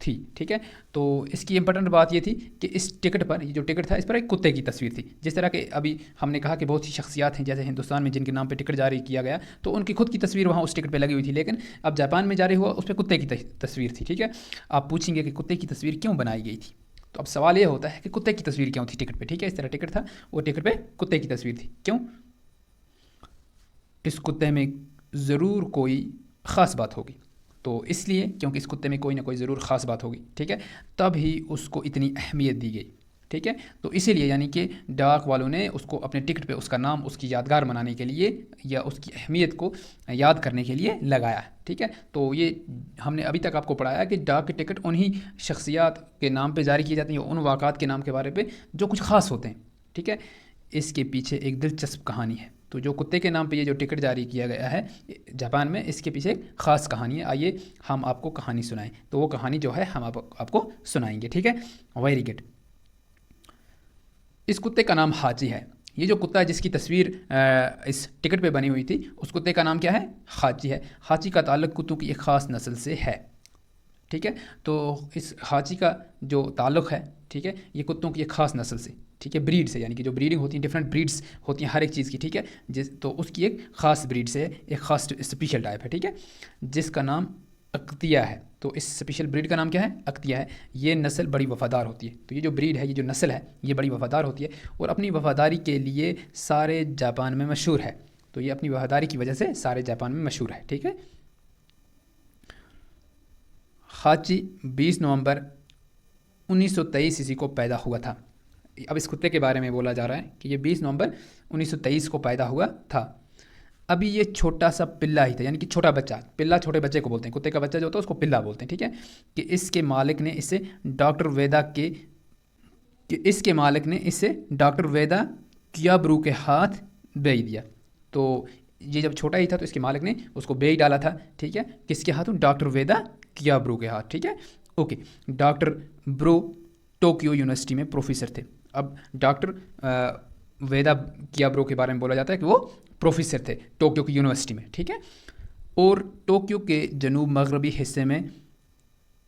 تھی، ٹھیک ہے. تو اس کی امپورٹنٹ بات یہ تھی کہ اس ٹکٹ پر، یہ جو ٹکٹ تھا اس پر ایک کتے کی تصویر تھی. جس طرح کہ ابھی ہم نے کہا کہ بہت سی شخصیات ہیں جیسے ہندوستان میں جن کے نام پہ ٹکٹ جاری کیا گیا تو ان کی خود کی تصویر وہاں اس ٹکٹ پہ لگی ہوئی تھی، لیکن اب جاپان میں جاری ہوا اس پہ کتے کی تصویر تھی. ٹھیک ہے. آپ پوچھیں گے کہ کتے کی تصویر کیوں بنائی گئی تھی، تو اب سوال یہ ہوتا ہے کہ کتے کی تصویر کیوں تھی ٹکٹ پہ. ٹھیک ہے. اس طرح ٹکٹ تھا، وہ ٹکٹ پہ کتے کی تصویر تھی. کیوں؟ اس کتے میں ضرور کوئی خاص بات ہوگی. تو اس لیے کیونکہ اس کتے میں کوئی نہ کوئی ضرور خاص بات ہوگی. ٹھیک ہے. تب ہی اس کو اتنی اہمیت دی گئی. ٹھیک ہے. تو اسی لیے یعنی کہ ڈاک والوں نے اس کو اپنے ٹکٹ پہ اس کا نام اس کی یادگار منانے کے لیے یا اس کی اہمیت کو یاد کرنے کے لیے لگایا. ٹھیک ہے. تو یہ ہم نے ابھی تک آپ کو پڑھایا کہ ڈاک کے ٹکٹ انہی شخصیات کے نام پہ جاری کیے جاتے ہیں یا ان واقعات کے نام کے بارے پہ جو کچھ خاص ہوتے ہیں. ٹھیک ہے. اس کے پیچھے ایک دلچسپ کہانی ہے. تو جو کتے کے نام پہ یہ جو ٹکٹ جاری کیا گیا ہے جاپان میں، اس کے پیچھے ایک خاص کہانی ہے. آئیے ہم آپ کو کہانی سنائیں. تو وہ کہانی جو ہے ہم آپ کو سنائیں گے. ٹھیک ہے. Very good. اس کتے کا نام ہاچی ہے. یہ جو کتا ہے جس کی تصویر اس ٹکٹ پہ بنی ہوئی تھی، اس کتے کا نام کیا ہے؟ ہاچی ہے. ہاچی کا تعلق کتوں کی ایک خاص نسل سے ہے. ٹھیک ہے. تو اس ہاچی کا جو تعلق ہے، ٹھیک ہے، یہ کتوں کی ایک خاص نسل سے، ٹھیک ہے، بریڈ سے، یعنی کہ جو بریڈنگ ہوتی ہیں ڈفرینٹ بریڈس ہوتی ہیں ہر ایک چیز کی. ٹھیک ہے. تو اس کی ایک خاص بریڈ سے ایک خاص اسپیشل ٹائپ ہے. ٹھیک ہے. جس کا نام اقتیہ ہے. تو اس اسپیشل بریڈ کا نام کیا ہے؟ اقتیہ ہے. یہ نسل بڑی وفادار ہوتی ہے. تو یہ جو بریڈ ہے، یہ جو نسل ہے، یہ بڑی وفادار ہوتی ہے اور اپنی وفاداری کے لیے سارے جاپان میں مشہور ہے. تو یہ اپنی وفاداری کی وجہ سے سارے جاپان میں مشہور ہے. ٹھیک ہے. ہاچی 20 نومبر 1923 کو پیدا ہوا تھا. اب اس کتے کے بارے میں بولا جا رہا ہے کہ یہ 20 نومبر 1923 کو پیدا ہوا تھا. ابھی یہ چھوٹا سا پلا ہی تھا، یعنی کہ چھوٹا بچہ. پلا چھوٹے بچے کو بولتے ہیں، کتے کا بچہ جو ہوتا ہے اس کو پلا بولتے ہیں. ٹھیک ہے. کہ اس کے مالک نے اسے ڈاکٹر ویدا کیابرو کے ہاتھ بیچ دیا. تو یہ جب چھوٹا ہی تھا تو اس کے مالک نے اس کو بیچ ڈالا تھا. ٹھیک ہے. کس کے ہاتھوں؟ ڈاکٹر ویدا کیابرو کے ہاتھ. ٹھیک ہے. اوکے. ڈاکٹر برو ٹوکیو یونیورسٹی میں پروفیسر تھے. اب ڈاکٹر ویدا کیابرو کے بارے میں بولا جاتا ہے کہ وہ پروفیسر تھے ٹوکیو کی یونیورسٹی میں. ٹھیک ہے. اور ٹوکیو کے جنوب مغربی حصے میں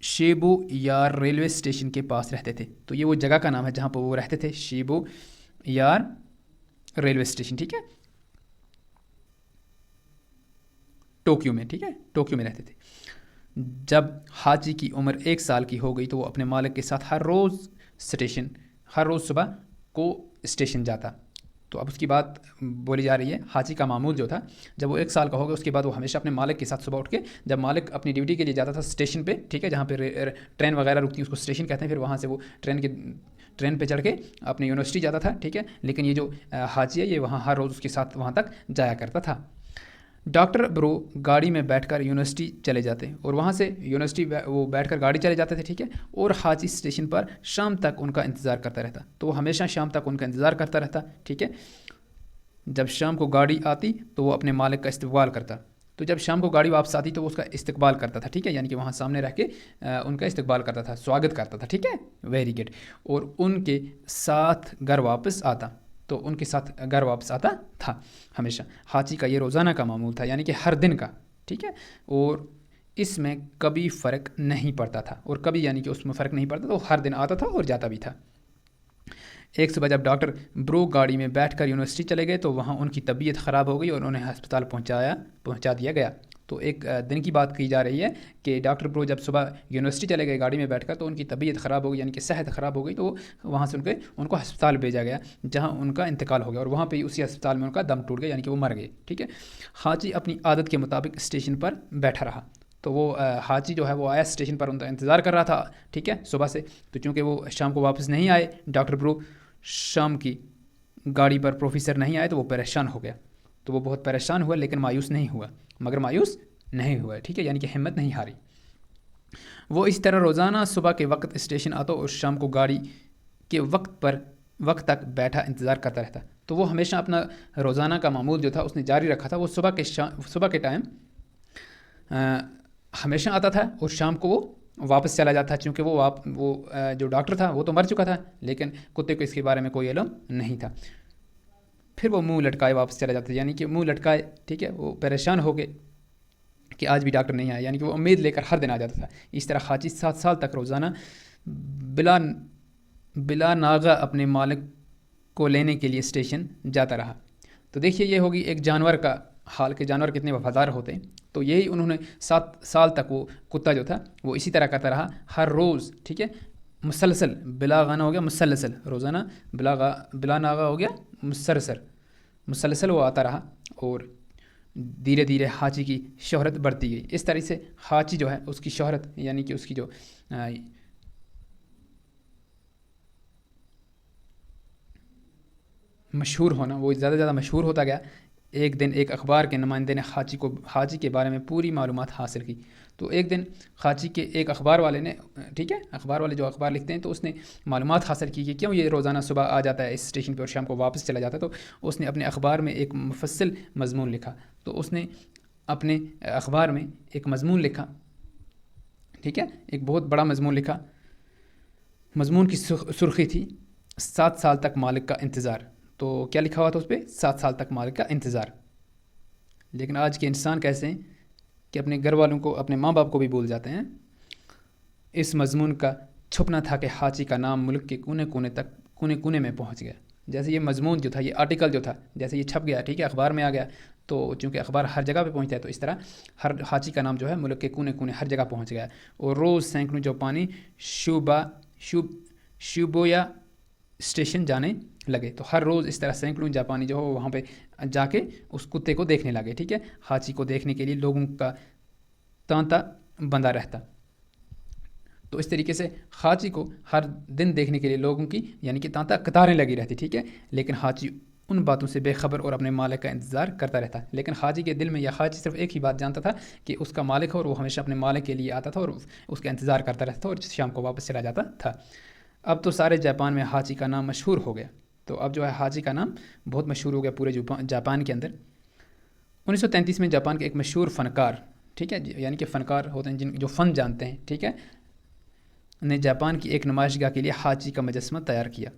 شیبو یار ریلوے اسٹیشن کے پاس رہتے تھے. تو یہ وہ جگہ کا نام ہے جہاں پر وہ رہتے تھے، شیبو یار ریلوے اسٹیشن. ٹھیک ہے. ٹوکیو میں. ٹھیک ہے. ٹوکیو میں رہتے تھے. جب ہاچی کی عمر 1 سال کی ہو گئی تو وہ اپنے مالک کے ساتھ ہر روز صبح کو اسٹیشن جاتا. تو اب اس کی بات بولی جا رہی ہے. ہاچی کا معمول جو تھا، جب وہ 1 سال کا ہو گیا اس کے بعد وہ ہمیشہ اپنے مالک کے ساتھ صبح اٹھ کے، جب مالک اپنی ڈیوٹی کے لیے جاتا تھا اسٹیشن پہ، ٹھیک ہے، جہاں پہ ٹرین وغیرہ رکتی ہیں اس کو اسٹیشن کہتے ہیں، پھر وہاں سے وہ ٹرین پہ چڑھ کے اپنی یونیورسٹی جاتا تھا. ٹھیک ہے. لیکن یہ جو ہاچی ہے یہ وہاں ہر روز اس کے ساتھ وہاں تک جایا کرتا تھا. ڈاکٹر برو گاڑی میں بیٹھ کر یونیورسٹی چلے جاتے اور وہاں سے یونیورسٹی وہ بیٹھ کر گاڑی چلے جاتے تھے. ٹھیک ہے. اور ہاچی اسٹیشن پر شام تک ان کا انتظار کرتا رہتا. تو وہ ہمیشہ شام تک ان کا انتظار کرتا رہتا. ٹھیک ہے. جب شام کو گاڑی آتی تو وہ اپنے مالک کا استقبال کرتا. تو جب شام کو گاڑی واپس آتی تو وہ اس کا استقبال کرتا تھا. ٹھیک ہے. یعنی کہ وہاں سامنے رہ کے ان کا استقبال کرتا تھا، سواگت کرتا تھا. ٹھیک ہے. Very good. اور ان کے ساتھ گھر واپس آتا تھا ہمیشہ. ہاچی کا یہ روزانہ کا معمول تھا، یعنی کہ ہر دن کا. ٹھیک ہے. اور اس میں کبھی فرق نہیں پڑتا تھا، اور کبھی یعنی کہ اس میں فرق نہیں پڑتا، تو ہر دن آتا تھا اور جاتا بھی تھا. ایک صبح جب ڈاکٹر برو گاڑی میں بیٹھ کر یونیورسٹی چلے گئے تو وہاں ان کی طبیعت خراب ہو گئی اور انہیں ہسپتال پہنچا دیا گیا. تو ایک دن کی بات کی جا رہی ہے کہ ڈاکٹر برو جب صبح یونیورسٹی چلے گئے گاڑی میں بیٹھ کر تو ان کی طبیعت خراب ہو گئی، یعنی کہ صحت خراب ہو گئی. تو وہاں سے ان کو ہسپتال بھیجا گیا جہاں ان کا انتقال ہو گیا، اور وہاں پہ اسی ہسپتال میں ان کا دم ٹوٹ گیا، یعنی کہ وہ مر گئے. ٹھیک ہے. ہاچی اپنی عادت کے مطابق اسٹیشن پر بیٹھا رہا. تو وہ ہاچی جو ہے وہ آیا اسٹیشن پر، ان کا انتظار کر رہا تھا. ٹھیک ہے. صبح سے. تو چونکہ وہ شام کو واپس نہیں آئے، ڈاکٹر برو شام کی گاڑی پر پروفیسر نہیں آئے تو وہ پریشان ہو گیا. تو وہ بہت پریشان ہوا لیکن مایوس نہیں ہوا. ٹھیک ہے. یعنی کہ ہمت نہیں ہاری. وہ اس طرح روزانہ صبح کے وقت اسٹیشن آتا اور شام کو گاڑی کے وقت تک بیٹھا انتظار کرتا رہتا. تو وہ ہمیشہ اپنا روزانہ کا معمول جو تھا اس نے جاری رکھا تھا. وہ صبح کے ٹائم ہمیشہ آتا تھا اور شام کو وہ واپس چلا جاتا. چونکہ وہ جو ڈاکٹر تھا وہ تو مر چکا تھا، لیکن کتے کو اس کے بارے میں کوئی علم نہیں تھا. پھر وہ منہ لٹکائے واپس چلا جاتا، یعنی کہ منہ لٹکائے. ٹھیک ہے. وہ پریشان ہو گئے کہ آج بھی ڈاکٹر نہیں آیا، یعنی کہ وہ امید لے کر ہر دن آ جاتا تھا۔ اس طرح حاجی 7 سال تک روزانہ بلا بلا ناغہ اپنے مالک کو لینے کے لیے اسٹیشن جاتا رہا۔ تو دیکھیے یہ ہوگی ایک جانور کا حال کہ جانور کتنے وفادار ہوتے ہیں۔ تو یہی انہوں نے 7 سال تک وہ کتا جو تھا وہ اسی طرح کرتا رہا، ہر روز، ٹھیک ہے، مسلسل، بلا غانا ہو گیا مسلسل، روزانہ، بلا ناغہ ہو گیا مسلسل وہ آتا رہا، اور دھیرے دھیرے حاجی کی شہرت بڑھتی گئی۔ اس طرح سے حاجی جو ہے اس کی شہرت، یعنی کہ اس کی جو مشہور ہونا، وہ زیادہ سے زیادہ مشہور ہوتا گیا۔ ایک دن ایک اخبار کے نمائندے نے حاجی کے بارے میں پوری معلومات حاصل کی۔ تو ایک دن حاجی کے ایک اخبار والے نے، ٹھیک ہے، اخبار والے جو اخبار لکھتے ہیں، تو اس نے معلومات حاصل کی کہ کیوں یہ روزانہ صبح آ جاتا ہے اس اسٹیشن پہ اور شام کو واپس چلا جاتا ہے۔ تو اس نے اپنے اخبار میں ایک مفصل مضمون لکھا۔ تو اس نے اپنے اخبار میں ایک مضمون لکھا، ٹھیک ہے، ایک بہت بڑا مضمون لکھا۔ مضمون کی سرخی تھی 7 سال تک مالک کا انتظار۔ تو کیا لکھا ہوا تھا اس پہ؟ 7 سال تک مالک کا انتظار۔ لیکن آج کے انسان کیسے ہیں کہ اپنے گھر والوں کو، اپنے ماں باپ کو بھی بھول جاتے ہیں۔ اس مضمون کا چھپنا تھا کہ حاجی کا نام ملک کے کونے کونے میں پہنچ گیا۔ جیسے یہ مضمون جو تھا، یہ آرٹیکل جو تھا، جیسے یہ چھپ گیا، ٹھیک ہے، اخبار میں آ گیا، تو چونکہ اخبار ہر جگہ پہ پہنچتا ہے، تو اس طرح ہر حاجی کا نام جو ہے ملک کے کونے کونے ہر جگہ پہنچ گیا، اور روز سینکڑوں جاپانی شیبویا اسٹیشن جانے لگے۔ تو ہر روز اس طرح سینکڑوں جاپانی جو ہو وہاں پہ جا کے اس کتے کو دیکھنے لگے، ٹھیک ہے، حاجی کو دیکھنے کے لیے لوگوں کا تانتا بندہ رہتا۔ تو اس طریقے سے حاجی کو ہر دن دیکھنے کے لیے لوگوں کی، یعنی کہ تانتا قطاریں لگی رہتی، ٹھیک ہے، لیکن حاجی ان باتوں سے بے خبر اور اپنے مالک کا انتظار کرتا رہتا۔ لیکن حاجی کے دل میں، یا حاجی صرف ایک ہی بات جانتا تھا کہ اس کا مالک ہے، اور وہ ہمیشہ اپنے مالک کے لیے آتا تھا اور اس کا انتظار کرتا رہتا تھا، اور شام کو واپس چلا جاتا تھا۔ اب تو سارے جاپان میں حاجی کا نام مشہور ہو گیا۔ تو اب جو ہے حاجی کا نام بہت مشہور ہو گیا پورے جاپان کے اندر۔ 1933 میں جاپان کے ایک مشہور فنکار، ٹھیک ہے، یعنی کہ فنکار ہوتے ہیں جو فن جانتے ہیں، ٹھیک ہے، نے جاپان کی ایک نمائش گاہ کے لیے حاجی کا مجسمہ تیار کیا۔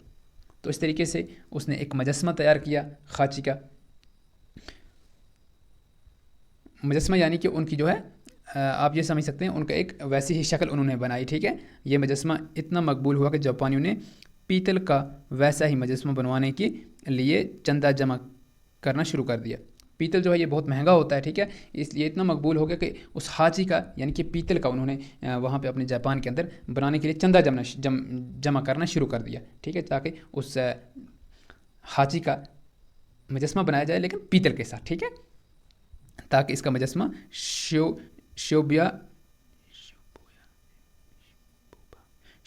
تو اس طریقے سے اس نے ایک مجسمہ تیار کیا حاجی کا مجسمہ، یعنی کہ ان کی جو ہے، آپ یہ سمجھ سکتے ہیں، ان کا ایک ویسی ہی شکل انہوں نے بنائی، ٹھیک ہے۔ یہ مجسمہ اتنا مقبول ہوا کہ جاپانیوں نے پیتل کا ویسا ہی مجسمہ بنوانے کے لیے چندہ جمع کرنا شروع کر دیا۔ پیتل جو ہے یہ بہت مہنگا ہوتا ہے، ٹھیک ہے، اس لیے اتنا مقبول ہو گیا کہ اس حاجی کا، یعنی کہ پیتل کا، انہوں نے وہاں پہ اپنے جاپان کے اندر بنانے کے لیے چندہ جمع کرنا شروع کر دیا، ٹھیک ہے، تاکہ اس حاجی کا مجسمہ بنایا جائے لیکن پیتل کے ساتھ، ٹھیک ہے، تاکہ اس کا مجسمہ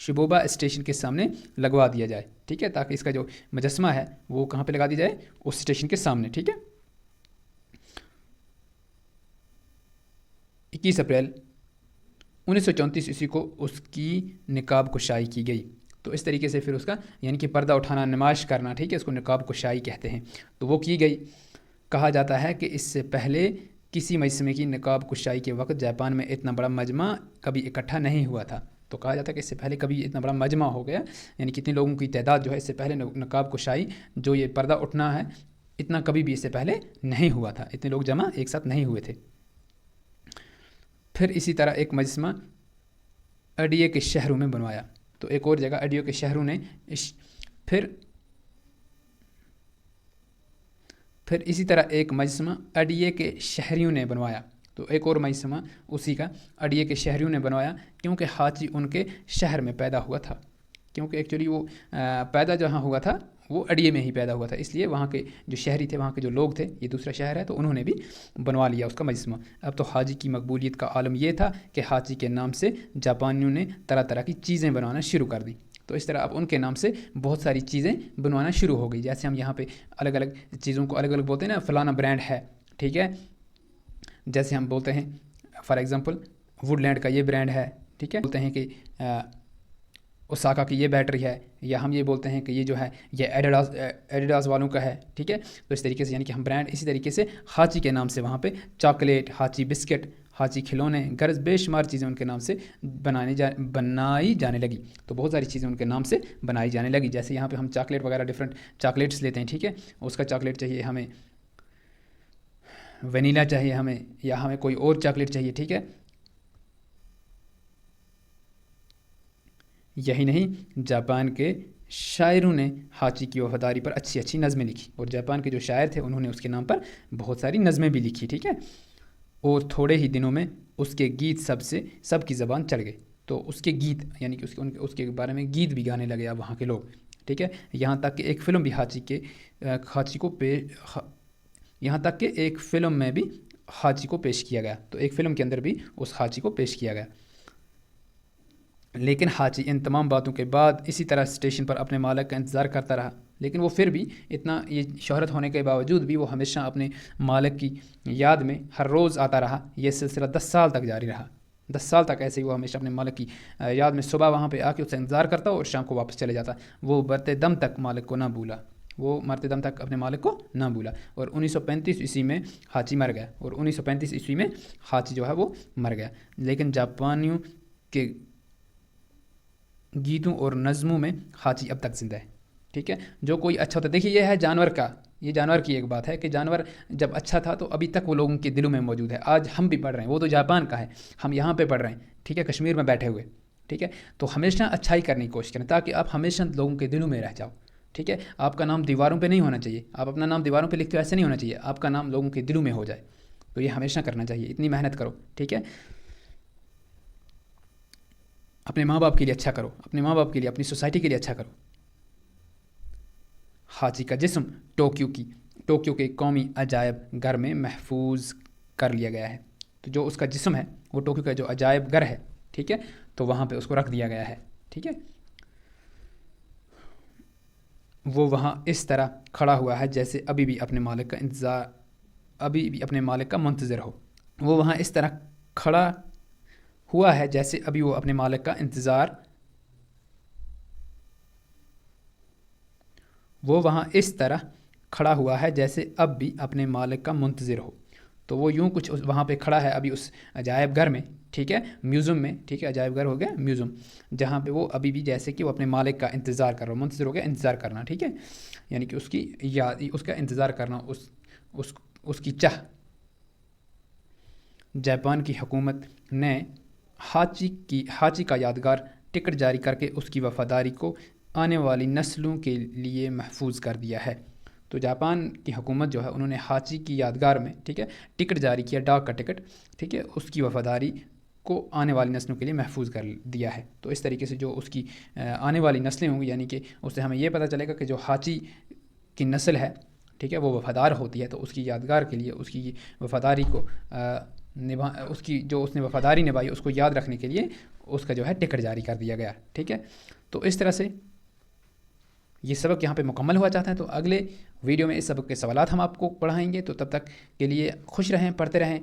شیبوبا اسٹیشن کے سامنے لگوا دیا جائے، ٹھیک ہے، تاکہ اس کا جو مجسمہ ہے وہ کہاں پہ لگا دیا جائے؟ اس اسٹیشن کے سامنے، ٹھیک ہے۔ 21 اپریل 1934 عیسوی کو اس کی نقاب کشائی کی گئی۔ تو اس طریقے سے پھر اس کا، یعنی کہ پردہ اٹھانا، نمائش کرنا، ٹھیک ہے، اس کو نقاب کشائی کہتے ہیں، تو وہ کی گئی۔ کہا جاتا ہے کہ اس سے پہلے کسی مجسمے کی نقاب کشائی کے وقت جاپان میں اتنا بڑا مجمع کبھی اکٹھا نہیں ہوا تھا۔ تو کہا جاتا ہے کہ اس سے پہلے کبھی اتنا بڑا مجمع ہو گیا، یعنی کتنے لوگوں کی تعداد جو ہے اس سے پہلے نقاب کشائی، جو یہ پردہ اٹھنا ہے، اتنا کبھی بھی اس سے پہلے نہیں ہوا تھا، اتنے لوگ جمع ایک ساتھ نہیں ہوئے تھے۔ پھر اسی طرح ایک مجسمہ اڈیے کے شہروں میں بنوایا۔ تو ایک اور جگہ اڈیو کے شہروں نے پھر اسی طرح ایک مجسمہ اڈیے کے شہریوں نے بنوایا۔ تو ایک اور مجسمہ اسی کا اڈیے کے شہریوں نے بنوایا، کیونکہ حاجی ان کے شہر میں پیدا ہوا تھا، کیونکہ ایکچولی وہ پیدا جہاں ہوا تھا وہ اڈیے میں ہی پیدا ہوا تھا، اس لیے وہاں کے جو شہری تھے، وہاں کے جو لوگ تھے، یہ دوسرا شہر ہے، تو انہوں نے بھی بنوا لیا اس کا مجسمہ۔ اب تو حاجی کی مقبولیت کا عالم یہ تھا کہ حاجی کے نام سے جاپانیوں نے طرح طرح کی چیزیں بنوانا شروع کر دی۔ تو اس طرح اب ان کے نام سے بہت ساری چیزیں بنوانا شروع ہو گئی، جیسے ہم یہاں پہ الگ الگ چیزوں کو الگ الگ بولتے ہیں نا، فلانا برانڈ ہے، ٹھیک ہے، جیسے ہم بولتے ہیں فار ایگزامپل ووڈ لینڈ کا یہ برانڈ ہے، ٹھیک ہے، بولتے ہیں کہ اوساکا کی یہ بیٹری ہے، یا ہم یہ بولتے ہیں کہ یہ جو ہے یہ ایڈیڈاس والوں کا ہے، ٹھیک ہے۔ تو اس طریقے سے یعنی کہ ہم برانڈ، اسی طریقے سے حاجی کے نام سے وہاں پہ چاکلیٹ، حاجی بسکٹ، حاجی کھلونے، غرض بے شمار چیزیں ان کے نام سے بنائی جانے لگی۔ تو بہت ساری چیزیں ان کے نام سے بنائی جانے لگی، جیسے یہاں پہ ہم چاکلیٹ وغیرہ ڈفرینٹ چاکلیٹس لیتے ہیں، ٹھیک ہے، اس کا چاکلیٹ چاہیے ہمیں ونیلا چاہیے ہمیں یا ہمیں کوئی اور چاکلیٹ چاہیے، ٹھیک ہے. یہی نہیں، جاپان کے شاعروں نے ہاچی کی وفاداری پر اچھی اچھی نظمیں لکھی، اور جاپان کے جو شاعر تھے انہوں نے اس کے نام پر بہت ساری نظمیں بھی لکھی، ٹھیک ہے. اور تھوڑے ہی دنوں میں اس کے گیت سب کی زبان چڑھ گئے. تو اس کے گیت یعنی کہ اس کے بارے میں گیت بھی گانے لگے اب وہاں کے لوگ، ٹھیک ہے. یہاں تک کہ ایک فلم بھی یہاں تک کہ ایک فلم میں بھی ہاچی کو پیش کیا گیا. تو ایک فلم کے اندر بھی اس ہاچی کو پیش کیا گیا. لیکن ہاچی ان تمام باتوں کے بعد اسی طرح اسٹیشن پر اپنے مالک کا انتظار کرتا رہا. لیکن وہ پھر بھی اتنا یہ شہرت ہونے کے باوجود بھی وہ ہمیشہ اپنے مالک کی یاد میں ہر روز آتا رہا. یہ سلسلہ 10 سال تک جاری رہا. 10 سال تک ایسے ہی وہ ہمیشہ اپنے مالک کی یاد میں صبح وہاں پہ آ کے اس سے انتظار کرتا اور شام کو واپس چلے جاتا. وہ مرتے دم تک مالک کو نہ بھولا. اپنے مالک کو نہ بھولا. اور 1935 عیسوی میں ہاچی مر گیا. اور 1935 عیسوی میں ہاچی جو ہے وہ مر گیا. لیکن جاپانیوں کے گیتوں اور نظموں میں ہاچی اب تک زندہ ہے، ٹھیک ہے. جو کوئی اچھا ہوتا ہے، دیکھیے یہ ہے جانور کی ایک بات ہے کہ جانور جب اچھا تھا تو ابھی تک وہ لوگوں کے دلوں میں موجود ہے. آج ہم بھی پڑھ رہے ہیں، وہ تو جاپان کا ہے، ہم یہاں پہ پڑھ رہے ہیں، ٹھیک ہے، کشمیر میں بیٹھے ہوئے، ٹھیک ہے. تو ہمیشہ اچھائی کرنے کی کوشش کریں تاکہ آپ ہمیشہ لوگوں کے دلوں میں رہ جاؤ، ٹھیک ہے. آپ کا نام دیواروں پہ نہیں ہونا چاہیے، آپ اپنا نام دیواروں پہ لکھتے ہو ایسے نہیں ہونا چاہیے، آپ کا نام لوگوں کے دلوں میں ہو جائے. تو یہ ہمیشہ کرنا چاہیے، اتنی محنت کرو، ٹھیک ہے. اپنے ماں باپ کے لیے اچھا کرو، اپنے ماں باپ کے لیے، اپنی سوسائٹی کے لیے اچھا کرو. ہاچی کا جسم ٹوکیو کے قومی عجائب گھر میں محفوظ کر لیا گیا ہے. تو جو اس کا جسم ہے وہ ٹوکیو کا جو عجائب گھر ہے، ٹھیک ہے، تو وہاں پہ اس کو رکھ دیا گیا ہے، ٹھیک ہے. وہ وہاں اس طرح کھڑا ہوا ہے جیسے ابھی بھی اپنے مالک کا منتظر ہو. وہ وہاں اس طرح کھڑا ہوا ہے جیسے ابھی وہ اپنے مالک کا انتظار اب بھی اپنے مالک کا منتظر ہو. تو وہ یوں کچھ وہاں پہ کھڑا ہے ابھی اس عجائب گھر میں، ٹھیک ہے، میوزیم میں، ٹھیک ہے، عجائب گھر ہو گیا میوزیم، جہاں پہ وہ ابھی بھی جیسے کہ وہ اپنے مالک کا انتظار کر رہا ہو. منتظر ہو گیا انتظار کرنا، ٹھیک ہے، یعنی کہ اس کی یاد، اس کا انتظار کرنا، اس کی چاہ. جاپان کی حکومت نے ہاچی کا یادگار ٹکٹ جاری کر کے اس کی وفاداری کو آنے والی نسلوں کے لیے محفوظ کر دیا ہے. تو جاپان کی حکومت جو ہے انہوں نے ہاچی کی یادگار میں، ٹھیک ہے، ٹکٹ جاری کیا، ڈاک کا ٹکٹ، ٹھیک ہے، اس کی وفاداری کو آنے والی نسلوں کے لیے محفوظ کر دیا ہے. تو اس طریقے سے جو اس کی آنے والی نسلیں ہوں گی، یعنی کہ اس سے ہمیں یہ پتہ چلے گا کہ جو ہاچی کی نسل ہے، ٹھیک ہے، وہ وفادار ہوتی ہے. تو اس کی یادگار کے لیے، اس کی وفاداری کو اس نے وفاداری نبھائی، اس کو یاد رکھنے کے لیے اس کا جو ہے ٹکٹ جاری کر دیا گیا، ٹھیک ہے. تو اس طرح سے یہ سبق یہاں پہ مکمل ہوا چاہتا ہے. تو اگلے ویڈیو میں اس سبق کے سوالات ہم آپ کو پڑھائیں گے. تو تب تک کے لیے خوش رہیں، پڑھتے رہیں.